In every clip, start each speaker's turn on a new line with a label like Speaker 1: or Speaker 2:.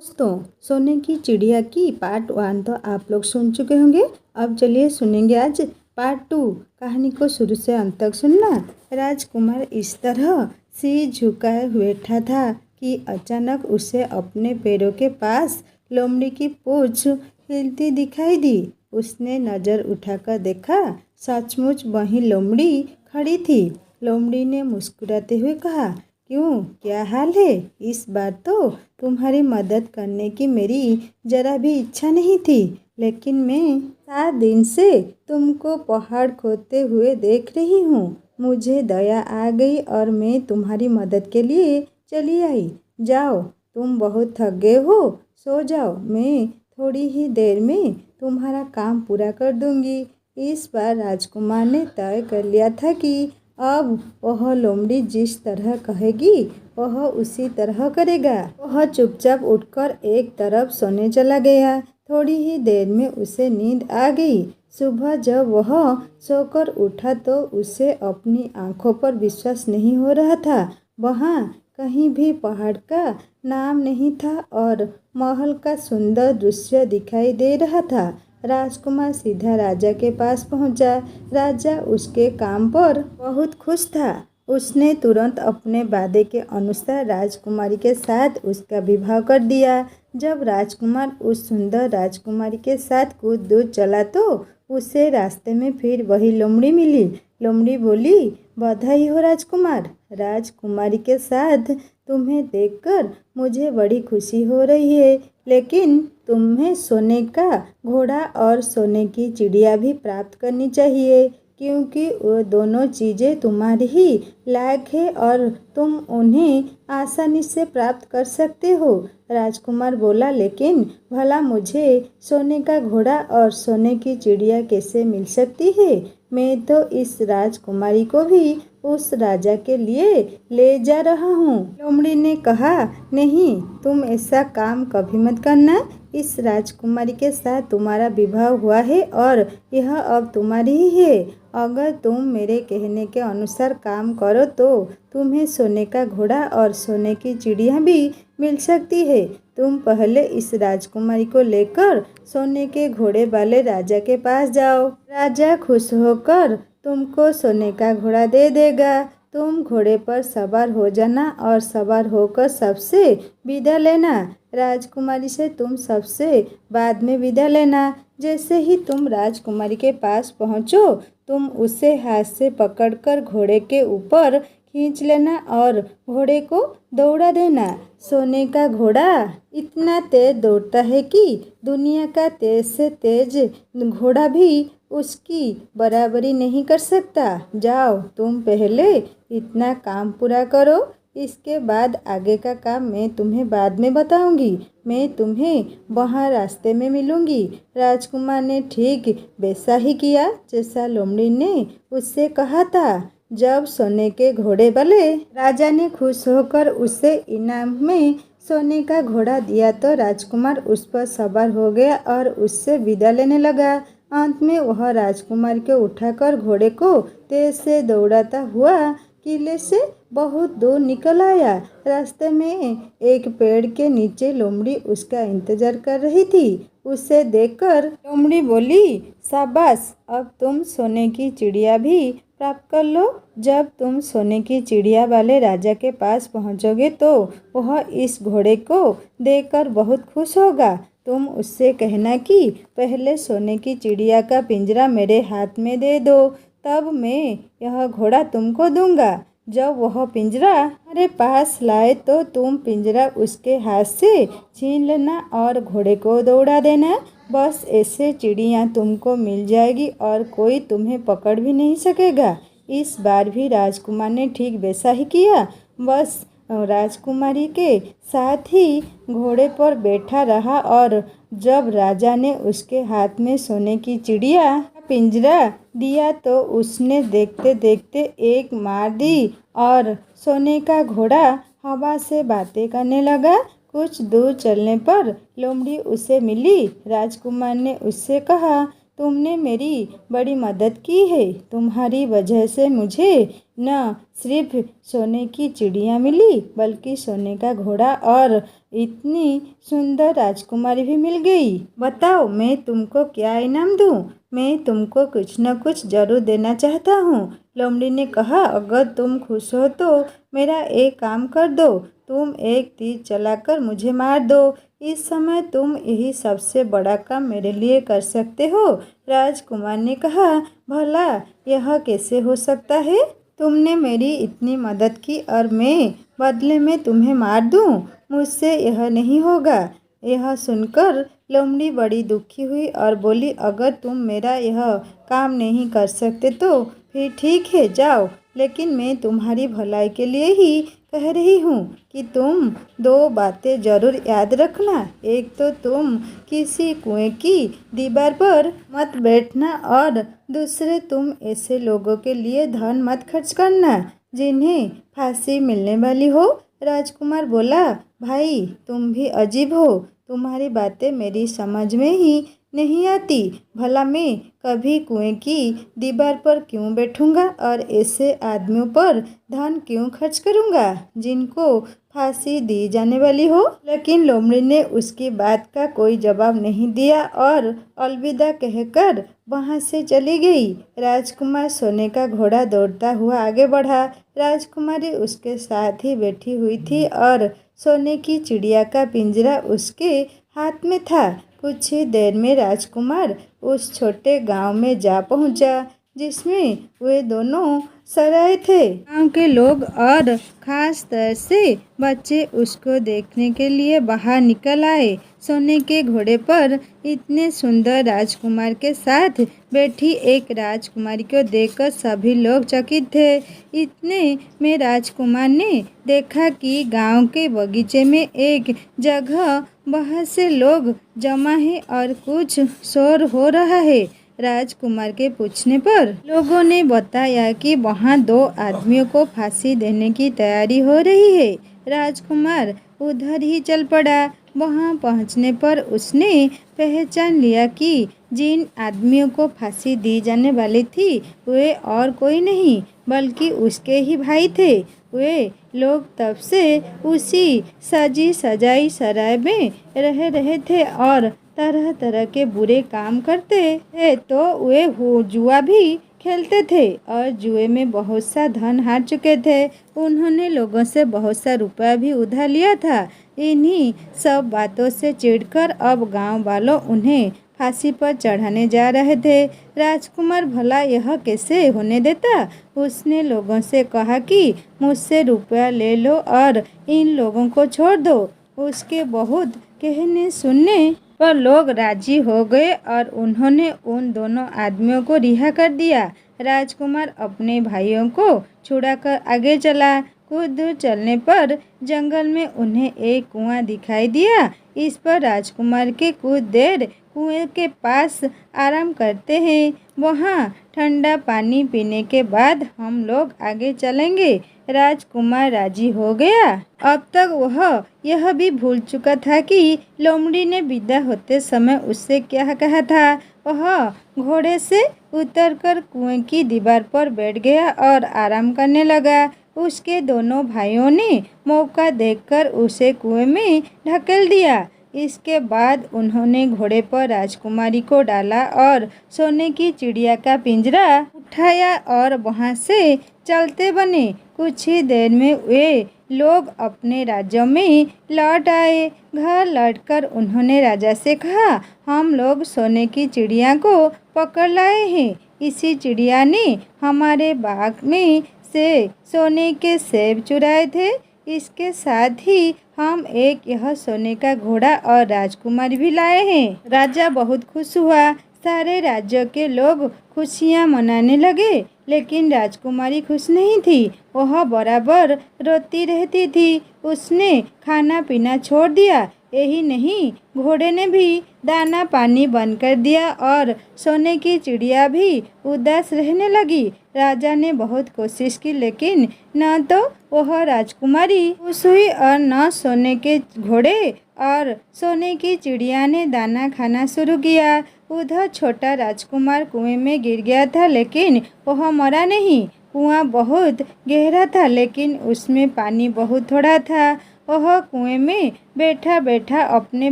Speaker 1: दोस्तों, सोने की चिड़िया की पार्ट 1 तो आप लोग सुन चुके होंगे। अब चलिए सुनेंगे आज पार्ट 2। कहानी को शुरू से अंत तक सुनना। राजकुमार इस तरह सिर झुकाए बैठा था कि अचानक उसे अपने पैरों के पास लोमड़ी की पूंछ हिलती दिखाई दी। उसने नज़र उठाकर देखा, सचमुच वहीं लोमड़ी खड़ी थी। लोमड़ी ने मुस्कुराते हुए कहा, क्यों, क्या हाल है? इस बार तो तुम्हारी मदद करने की मेरी जरा भी इच्छा नहीं थी, लेकिन मैं 7 दिन से तुमको पहाड़ खोदते हुए देख रही हूँ। मुझे दया आ गई और मैं तुम्हारी मदद के लिए चली आई। जाओ, तुम बहुत थक गए हो, सो जाओ। मैं थोड़ी ही देर में तुम्हारा काम पूरा कर दूंगी। इस बार राजकुमार ने तय कर लिया था कि अब वह लोमड़ी जिस तरह कहेगी वह उसी तरह करेगा। वह चुपचाप उठकर एक तरफ सोने चला गया। थोड़ी ही देर में उसे नींद आ गई। सुबह जब वह सोकर उठा तो उसे अपनी आंखों पर विश्वास नहीं हो रहा था। वहाँ कहीं भी पहाड़ का नाम नहीं था और महल का सुंदर दृश्य दिखाई दे रहा था। राजकुमार सीधा राजा के पास पहुंचा। राजा उसके काम पर बहुत खुश था। उसने तुरंत अपने वादे के अनुसार राजकुमारी के साथ उसका विवाह कर दिया। जब राजकुमार उस सुंदर राजकुमारी के साथ कुछ दूर चला तो उसे रास्ते में फिर वही लोमड़ी मिली। लोमड़ी बोली, बधाई हो राजकुमार। राजकुमारी के साथ तुम्हें देखकर मुझे बड़ी खुशी हो रही है, लेकिन तुम्हें सोने का घोड़ा और सोने की चिड़िया भी प्राप्त करनी चाहिए, क्योंकि वो दोनों चीज़ें तुम्हारी ही लायक है और तुम उन्हें आसानी से प्राप्त कर सकते हो। राजकुमार बोला, लेकिन भला मुझे सोने का घोड़ा और सोने की चिड़िया कैसे मिल सकती है? मैं तो इस राजकुमारी को भी उस राजा के लिए ले जा रहा हूँ। लोमड़ी ने कहा, नहीं, तुम ऐसा काम कभी मत करना। इस राजकुमारी के साथ तुम्हारा विवाह हुआ है और यह अब तुम्हारी ही है। अगर तुम मेरे कहने के अनुसार काम करो तो तुम्हें सोने का घोड़ा और सोने की चिड़िया भी मिल सकती है। तुम पहले इस राजकुमारी को लेकर सोने के घोड़े वाले राजा के पास जाओ। राजा खुश होकर तुमको सोने का घोड़ा दे देगा। तुम घोड़े पर सवार हो जाना और सवार होकर सबसे विदा लेना। राजकुमारी से तुम सबसे बाद में विदा लेना। जैसे ही तुम राजकुमारी के पास पहुँचो, तुम उसे हाथ से पकड़कर घोड़े के ऊपर खींच लेना और घोड़े को दौड़ा देना। सोने का घोड़ा इतना तेज दौड़ता है कि दुनिया का तेज से तेज घोड़ा भी उसकी बराबरी नहीं कर सकता। जाओ, तुम पहले इतना काम पूरा करो, इसके बाद आगे का काम मैं तुम्हें बाद में बताऊंगी। मैं तुम्हें वहाँ रास्ते में मिलूंगी। राजकुमार ने ठीक वैसा ही किया जैसा लोमड़ी ने उससे कहा था। जब सोने के घोड़े वाले राजा ने खुश होकर उसे इनाम में सोने का घोड़ा दिया तो राजकुमार उस पर सवार हो गया और उससे विदा लेने लगा। अंत में वह राजकुमार को उठाकर घोड़े को तेज से दौड़ाता हुआ किले से बहुत दूर निकल आया। रास्ते में एक पेड़ के नीचे लोमड़ी उसका इंतजार कर रही थी। उसे देखकर लोमड़ी बोली, शाबाश, अब तुम सोने की चिड़िया भी प्राप्त कर लो। जब तुम सोने की चिड़िया वाले राजा के पास पहुंचोगे तो वह इस घोड़े को देखकर बहुत खुश होगा। तुम उससे कहना कि पहले सोने की चिड़िया का पिंजरा मेरे हाथ में दे दो, तब मैं यह घोड़ा तुमको दूंगा। जब वह पिंजरा हमारे पास लाए तो तुम पिंजरा उसके हाथ से छीन लेना और घोड़े को दौड़ा देना। बस ऐसे चिड़िया तुमको मिल जाएगी और कोई तुम्हें पकड़ भी नहीं सकेगा। इस बार भी राजकुमार ने ठीक वैसा ही किया। बस राजकुमारी के साथ ही घोड़े पर बैठा रहा और जब राजा ने उसके हाथ में सोने की चिड़िया पिंजरा दिया तो उसने देखते देखते एक मार दी और सोने का घोड़ा हवा से बातें करने लगा। कुछ दूर चलने पर लोमड़ी उसे मिली। राजकुमार ने उससे कहा, तुमने मेरी बड़ी मदद की है। तुम्हारी वजह से मुझे न सिर्फ सोने की चिड़िया मिली बल्कि सोने का घोड़ा और इतनी सुंदर राजकुमारी भी मिल गई। बताओ मैं तुमको क्या इनाम दूं? मैं तुमको कुछ न कुछ जरूर देना चाहता हूँ। लोमड़ी ने कहा, अगर तुम खुश हो तो मेरा एक काम कर दो। तुम एक तीर चलाकर मुझे मार दो। इस समय तुम यही सबसे बड़ा काम मेरे लिए कर सकते हो। राजकुमार ने कहा, भला यह कैसे हो सकता है? तुमने मेरी इतनी मदद की और मैं बदले में तुम्हें मार दूं? मुझसे यह नहीं होगा। यह सुनकर लोमड़ी बड़ी दुखी हुई और बोली, अगर तुम मेरा यह काम नहीं कर सकते तो फिर ठीक है, जाओ। लेकिन मैं तुम्हारी भलाई के लिए ही कह रही हूँ कि तुम दो बातें जरूर याद रखना। एक तो तुम किसी कुएं की दीवार पर मत बैठना और दूसरे तुम ऐसे लोगों के लिए धन मत खर्च करना जिन्हें फांसी मिलने वाली हो। राजकुमार बोला, भाई तुम भी अजीब हो। तुम्हारी बातें मेरी समझ में ही नहीं आती। भला मैं कभी कुएं की दीवार पर क्यों बैठूंगा और ऐसे आदमियों पर धन क्यों खर्च करूंगा जिनको फांसी दी जाने वाली हो। लेकिन लोमड़ी ने उसकी बात का कोई जवाब नहीं दिया और अलविदा कहकर वहां से चली गई। राजकुमार सोने का घोड़ा दौड़ता हुआ आगे बढ़ा। राजकुमारी उसके साथ ही बैठी हुई थी और सोने की चिड़िया का पिंजरा उसके हाथ में था। कुछ ही देर में राजकुमार उस छोटे गांव में जा पहुंचा जिसमें वे दोनों सराय थे। गांव के लोग और खास तरह से बच्चे उसको देखने के लिए बाहर निकल आए। सोने के घोड़े पर इतने सुंदर राजकुमार के साथ बैठी एक राजकुमारी को देखकर सभी लोग चकित थे। इतने में राजकुमार ने देखा कि गांव के बगीचे में एक जगह बहुत से लोग जमा है और कुछ शोर हो रहा है। राजकुमार के पूछने पर लोगों ने बताया कि वहां दो आदमियों को फांसी देने की तैयारी हो रही है। राजकुमार उधर ही चल पड़ा। वहां पहुंचने पर उसने पहचान लिया कि जिन आदमियों को फांसी दी जाने वाली थी वे और कोई नहीं बल्कि उसके ही भाई थे। वे लोग तब से उसी सजी सजाई सराय में रह रहे थे और तरह तरह के बुरे काम करते थे। तो वे जुआ भी खेलते थे और जुए में बहुत सा धन हार चुके थे। उन्होंने लोगों से बहुत सा रुपया भी उधार लिया था। इन्हीं सब बातों से चिढ़कर अब गांव वालों उन्हें फांसी पर चढ़ाने जा रहे थे। राजकुमार भला यह कैसे होने देता? उसने लोगों से कहा कि मुझसे रुपया ले लो और इन लोगों को छोड़ दो। उसके बहुत कहने सुनने पर लोग राजी हो गए और उन्होंने उन दोनों आदमियों को रिहा कर दिया। राजकुमार अपने भाइयों को छुड़ाकर आगे चला। कुछ दूर चलने पर जंगल में उन्हें एक कुआं दिखाई दिया। इस पर राजकुमार के कुछ देर कुएं के पास आराम करते हैं। वहां ठंडा पानी पीने के बाद हम लोग आगे चलेंगे। राजकुमार राजी हो गया। अब तक वह यह भी भूल चुका था कि लोमड़ी ने विदा होते समय उससे क्या कहा था। वह घोड़े से उतरकर कुएं की दीवार पर बैठ गया और आराम करने लगा। उसके दोनों भाइयों ने मौका देखकर उसे कुएं में ढकेल दिया। इसके बाद उन्होंने घोड़े पर राजकुमारी को डाला और सोने की चिड़िया का पिंजरा उठाया और वहां से चलते बने। कुछ ही देर में वे लोग अपने राज्यों में लौट आए। घर लौटकर उन्होंने राजा से कहा, हम लोग सोने की चिड़िया को पकड़ लाए हैं। इसी चिड़िया ने हमारे बाग में से सोने के सेब चुराए थे। इसके साथ ही हम एक यह सोने का घोड़ा और राजकुमारी भी लाए हैं। राजा बहुत खुश हुआ। सारे राज्य के लोग खुशियां मनाने लगे, लेकिन राजकुमारी खुश नहीं थी। वह बराबर रोती रहती थी। उसने खाना पीना छोड़ दिया। यही नहीं, घोड़े ने भी दाना पानी बंद कर दिया और सोने की चिड़िया भी उदास रहने लगी। राजा ने बहुत कोशिश की, लेकिन न तो वह राजकुमारी खुश हुई और न सोने के घोड़े और सोने की चिड़िया ने दाना खाना शुरू किया। उधर छोटा राजकुमार कुएं में गिर गया था, लेकिन वह मरा नहीं। कुआं बहुत गहरा था, लेकिन उसमें पानी बहुत थोड़ा था। वह कुएं में बैठा बैठा अपने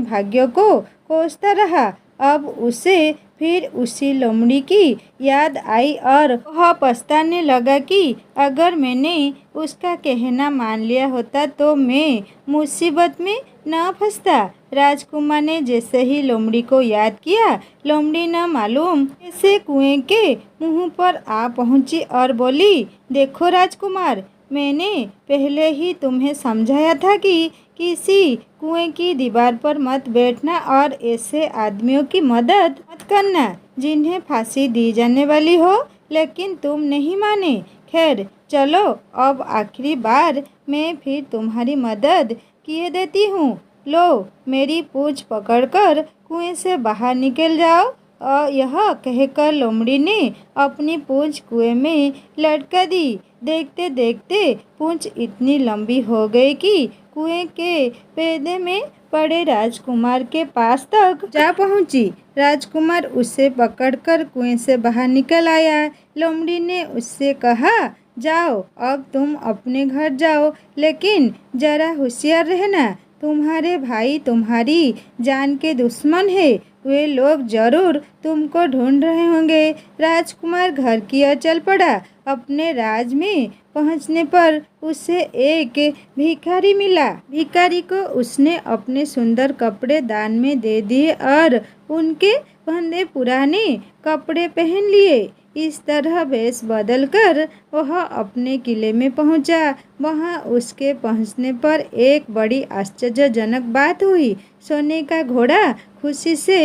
Speaker 1: भाग्य को कोसता रहा। अब उसे फिर उसी लोमड़ी की याद आई और वह पछताने लगा कि अगर मैंने उसका कहना मान लिया होता तो मैं मुसीबत में न फंसता। राजकुमार ने जैसे ही लोमड़ी को याद किया, लोमड़ी न मालूम कैसे कुएं के मुंह पर आ पहुंची और बोली, देखो राजकुमार, मैंने पहले ही तुम्हें समझाया था कि किसी कुएं की दीवार पर मत बैठना और ऐसे आदमियों की मदद मत करना जिन्हें फांसी दी जाने वाली हो, लेकिन तुम नहीं माने। खैर चलो, अब आखिरी बार मैं फिर तुम्हारी मदद किए देती हूँ। लो, मेरी पूंछ पकड़कर कुएं से बाहर निकल जाओ। और यह कहकर लोमड़ी ने अपनी पूंछ कुएं में लटका दी। देखते देखते पूंछ इतनी लंबी हो गई कि कुएं के पेड़े में पड़े राजकुमार के पास तक जा पहुंची। राजकुमार उसे पकड़कर कुएं से बाहर निकल आया। लोमड़ी ने उससे कहा, जाओ, अब तुम अपने घर जाओ, लेकिन जरा होशियार रहना। तुम्हारे भाई तुम्हारी जान के दुश्मन है, वे लोग जरूर तुमको ढूंढ रहे होंगे। राजकुमार घर की ओर चल पड़ा। अपने राज में पहुंचने पर उसे एक भिखारी मिला। भिखारी को उसने अपने सुंदर कपड़े दान में दे दिए और उनके बंधे पुराने कपड़े पहन लिए। इस तरह वेश बदलकर वह अपने किले में पहुंचा। वहां उसके पहुंचने पर एक बड़ी आश्चर्यजनक बात हुई। सोने का घोड़ा खुशी से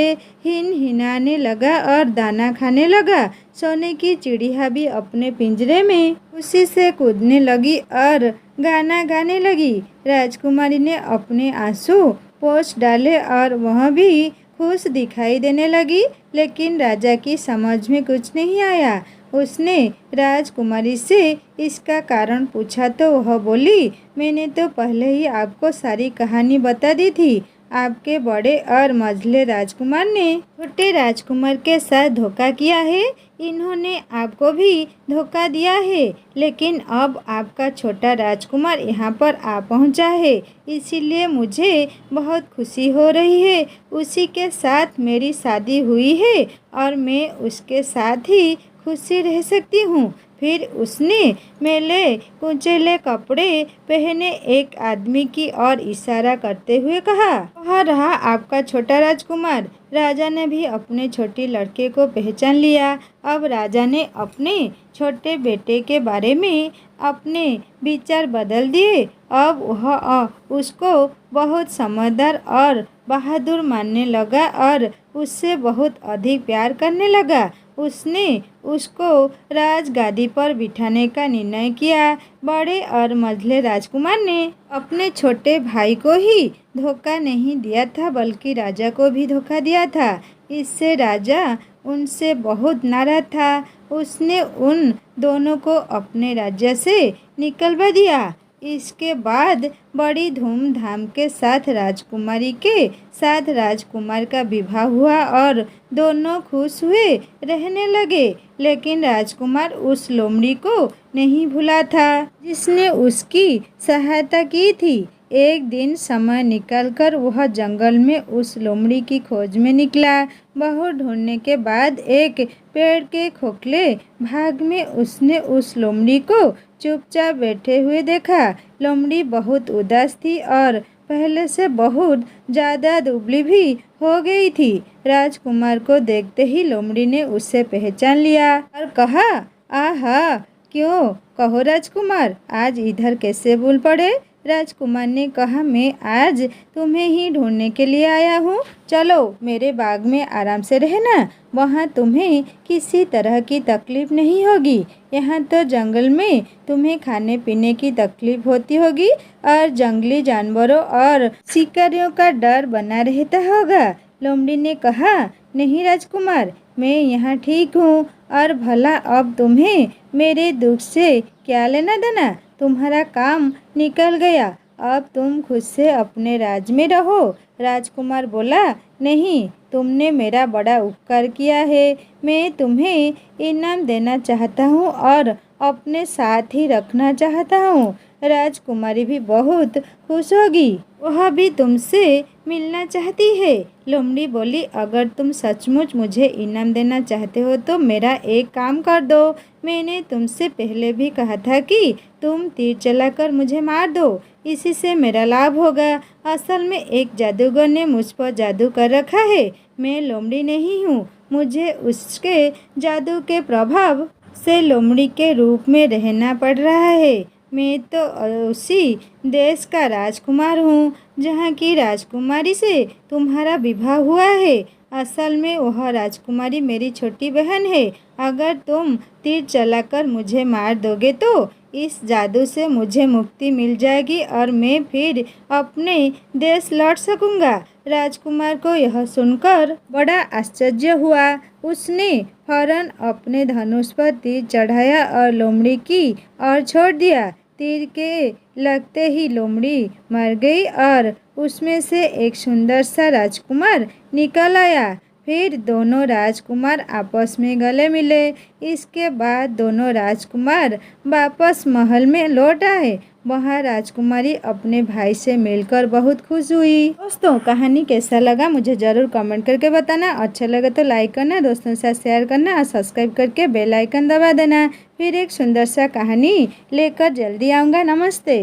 Speaker 1: हिनहिनाने लगा और दाना खाने लगा। सोने की चिड़िया भी अपने पिंजरे में खुशी से कूदने लगी और गाना गाने लगी। राजकुमारी ने अपने आंसू पोंछ डाले और वह भी खुश दिखाई देने लगी, लेकिन राजा की समझ में कुछ नहीं आया। उसने राजकुमारी से इसका कारण पूछा तो वह बोली, मैंने तो पहले ही आपको सारी कहानी बता दी थी। आपके बड़े और मझले राजकुमार ने छोटे राजकुमार के साथ धोखा किया है। इन्होंने आपको भी धोखा दिया है, लेकिन अब आपका छोटा राजकुमार यहाँ पर आ पहुँचा है, इसीलिए मुझे बहुत खुशी हो रही है। उसी के साथ मेरी शादी हुई है और मैं उसके साथ ही खुशी रह सकती हूँ। फिर उसने मैले कुचेले कपड़े पहने एक आदमी की ओर इशारा करते हुए कहा, वह रहा आपका छोटा राजकुमार। राजा ने भी अपने छोटे लड़के को पहचान लिया। अब राजा ने अपने छोटे बेटे के बारे में अपने विचार बदल दिए। अब वह उसको बहुत समझदार और बहादुर मानने लगा और उससे बहुत अधिक प्यार करने लगा। उसने उसको राजगादी पर बिठाने का निर्णय किया। बड़े और मझले राजकुमार ने अपने छोटे भाई को ही धोखा नहीं दिया था, बल्कि राजा को भी धोखा दिया था। इससे राजा उनसे बहुत नाराज था। उसने उन दोनों को अपने राज्य से निकलवा दिया। इसके बाद बड़ी धूमधाम के साथ राजकुमारी के साथ राजकुमार का विवाह हुआ और दोनों खुश हुए रहने लगे। लेकिन राजकुमार उस लोमड़ी को नहीं भूला था जिसने उसकी सहायता की थी। एक दिन समय निकालकर वह जंगल में उस लोमड़ी की खोज में निकला। बहुत ढूंढने के बाद एक पेड़ के खोखले भाग में उसने उस लोमड़ी को चुपचाप बैठे हुए देखा। लोमड़ी बहुत उदास थी और पहले से बहुत ज़्यादा दुबली भी हो गई थी। राजकुमार को देखते ही लोमड़ी ने उसे पहचान लिया और कहा, आहा, क्यों, कहो राजकुमार, आज इधर कैसे भूल पड़े। राजकुमार ने कहा, मैं आज तुम्हें ही ढूंढने के लिए आया हूँ। चलो मेरे बाग में आराम से रहना, वहाँ तुम्हें किसी तरह की तकलीफ नहीं होगी। यहाँ तो जंगल में तुम्हें खाने पीने की तकलीफ होती होगी और जंगली जानवरों और शिकारियों का डर बना रहता होगा। लोमड़ी ने कहा, नहीं राजकुमार, मैं यहाँ ठीक हूँ और भला अब तुम्हें मेरे दुख से क्या लेना देना। तुम्हारा काम निकल गया, अब तुम खुद से अपने राज में रहो। राजकुमार बोला, नहीं, तुमने मेरा बड़ा उपकार किया है, मैं तुम्हें इनाम देना चाहता हूँ और अपने साथ ही रखना चाहता हूँ। राजकुमारी भी बहुत खुश होगी, वह भी तुमसे मिलना चाहती है। लोमड़ी बोली, अगर तुम सचमुच मुझे इनाम देना चाहते हो तो मेरा एक काम कर दो। मैंने तुमसे पहले भी कहा था कि तुम तीर चलाकर मुझे मार दो, इसी से मेरा लाभ होगा। असल में एक जादूगर ने मुझ पर जादू कर रखा है। मैं लोमड़ी नहीं हूँ, मुझे उसके जादू के प्रभाव से लोमड़ी के रूप में रहना पड़ रहा है। मैं तो उसी देश का राजकुमार हूँ जहाँ की राजकुमारी से तुम्हारा विवाह हुआ है। असल में वह राजकुमारी मेरी छोटी बहन है। अगर तुम तीर चलाकर मुझे मार दोगे तो इस जादू से मुझे मुक्ति मिल जाएगी और मैं फिर अपने देश लौट सकूंगा। राजकुमार को यह सुनकर बड़ा आश्चर्य हुआ। उसने फौरन अपने धनुष पर तीर चढ़ाया और लोमड़ी की ओर छोड़ दिया। तीर के लगते ही लोमड़ी मर गई और उसमें से एक सुंदर सा राजकुमार निकल आया। फिर दोनों राजकुमार आपस में गले मिले। इसके बाद दोनों राजकुमार वापस महल में लौट आए। वहाँ राजकुमारी अपने भाई से मिलकर बहुत खुश हुई। दोस्तों, कहानी कैसा लगा मुझे ज़रूर कमेंट करके बताना। अच्छा लगे तो लाइक करना, दोस्तों के साथ शेयर करना और सब्सक्राइब करके बेल आइकन दबा देना। फिर एक सुंदर सा कहानी लेकर जल्दी आऊँगा। नमस्ते।